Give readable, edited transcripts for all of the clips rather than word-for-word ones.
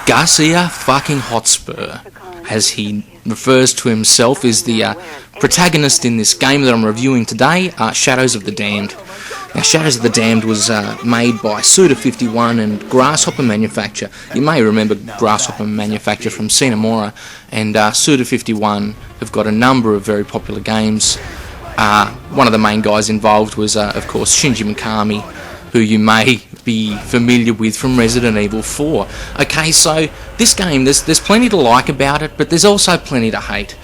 Garcia fucking Hotspur, as he refers to himself, is the protagonist in this game that I'm reviewing today, Shadows of the Damned. Now, Shadows of the Damned was made by Suda51 and Grasshopper Manufacture. You may remember Grasshopper Manufacture from Cinemora, and Suda51 have got a number of very popular games. One of the main guys involved was, of course, Shinji Mikami, who you may be familiar with from Resident Evil 4. Okay, so this game, there's plenty to like about it, but there's also plenty to hate.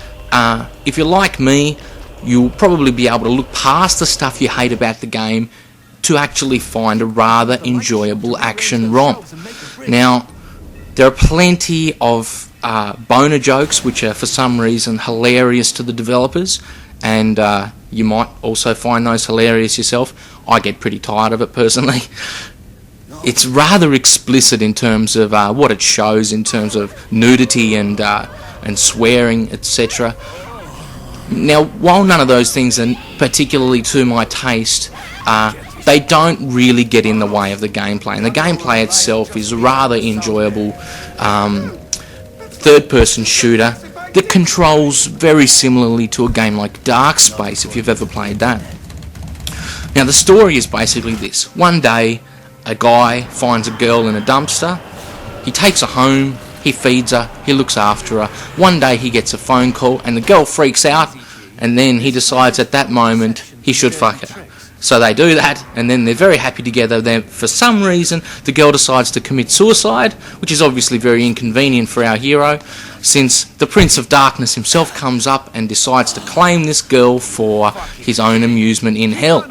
If you're like me, you'll probably be able to look past the stuff you hate about the game to actually find a rather enjoyable action romp. Now, there are plenty of boner jokes which are for some reason hilarious to the developers, and you might also find those hilarious yourself. I get pretty tired of it personally. It's rather explicit in terms of what it shows in terms of nudity and swearing, etc. Now, while none of those things are particularly to my taste, they don't really get in the way of the gameplay, and the gameplay itself is a rather enjoyable third-person shooter that controls very similarly to a game like Dark Space, if you've ever played that. Now, the story is basically this. One day, a guy finds a girl in a dumpster. He takes her home, he feeds her, he looks after her. One day he gets a phone call and the girl freaks out, and then he decides at that moment he should fuck her. So they do that, and then they're very happy together. Then, for some reason, the girl decides to commit suicide, which is obviously very inconvenient for our hero, since the Prince of Darkness himself comes up and decides to claim this girl for his own amusement in hell.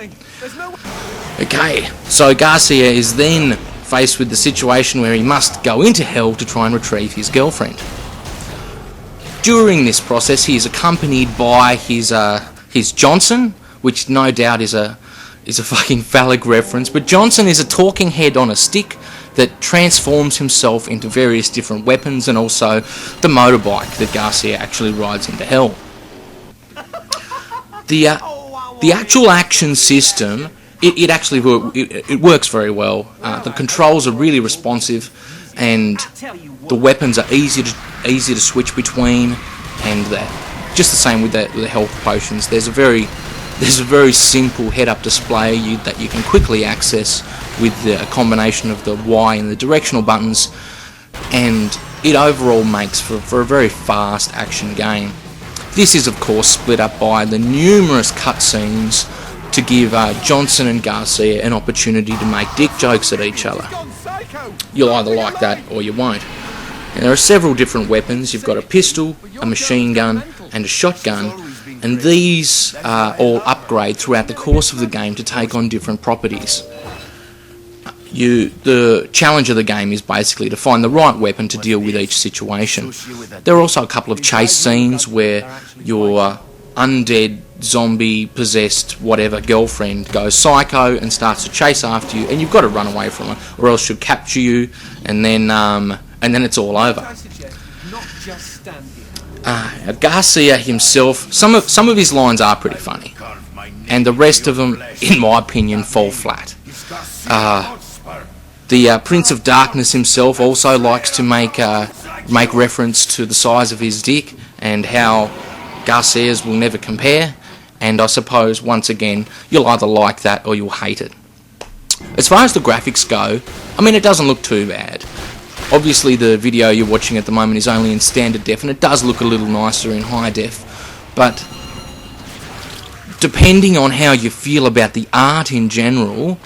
Okay, so Garcia is then faced with the situation where he must go into hell to try and retrieve his girlfriend. During this process, he is accompanied by his Johnson, which no doubt is a fucking phallic reference, but Johnson is a talking head on a stick that transforms himself into various different weapons, and also the motorbike that Garcia actually rides into hell. The actual action system, it works very well. The controls are really responsive, and the weapons are easy to switch between, and just the same with the health potions. There's a very simple head-up display that you can quickly access with a combination of the Y and the directional buttons, and it overall makes for a very fast action game. This is, of course, split up by the numerous cutscenes to give Johnson and Garcia an opportunity to make dick jokes at each other. You'll either like that or you won't. And there are several different weapons. You've got a pistol, a machine gun, and a shotgun, and these all upgrade throughout the course of the game to take on different properties. The challenge of the game is basically to find the right weapon to deal with each situation. There are also a couple of chase scenes where your undead, zombie, possessed, whatever girlfriend goes psycho and starts to chase after you, and you've got to run away from her, or else she'll capture you, and then it's all over. Garcia himself, some of his lines are pretty funny, and the rest of them, in my opinion, fall flat. The Prince of Darkness himself also likes to make reference to the size of his dick and how Garcia's will never compare, and I suppose, once again, you'll either like that or you'll hate it. As far as the graphics go, I mean, it doesn't look too bad. Obviously, the video you're watching at the moment is only in standard def, and it does look a little nicer in high def, but depending on how you feel about the art in general,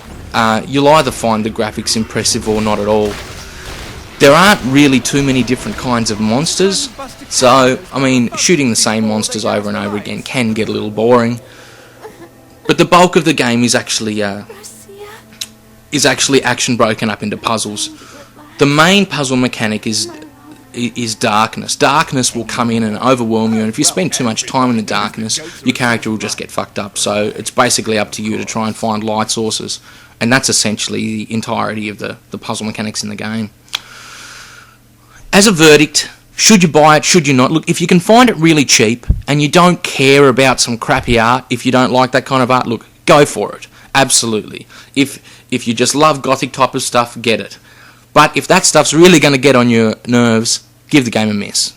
you'll either find the graphics impressive or not at all. There aren't really too many different kinds of monsters, so, I mean, shooting the same monsters over and over again can get a little boring. But the bulk of the game is actually action broken up into puzzles. The main puzzle mechanic is darkness. Darkness will come in and overwhelm you, and if you spend too much time in the darkness, your character will just get fucked up. So it's basically up to you to try and find light sources, and that's essentially the entirety of the puzzle mechanics in the game. As a verdict, should you buy it, should you not? Look, if you can find it really cheap, and you don't care about some crappy art, if you don't like that kind of art, look, go for it. Absolutely. If you just love gothic type of stuff, get it. But if that stuff's really going to get on your nerves, give the game a miss.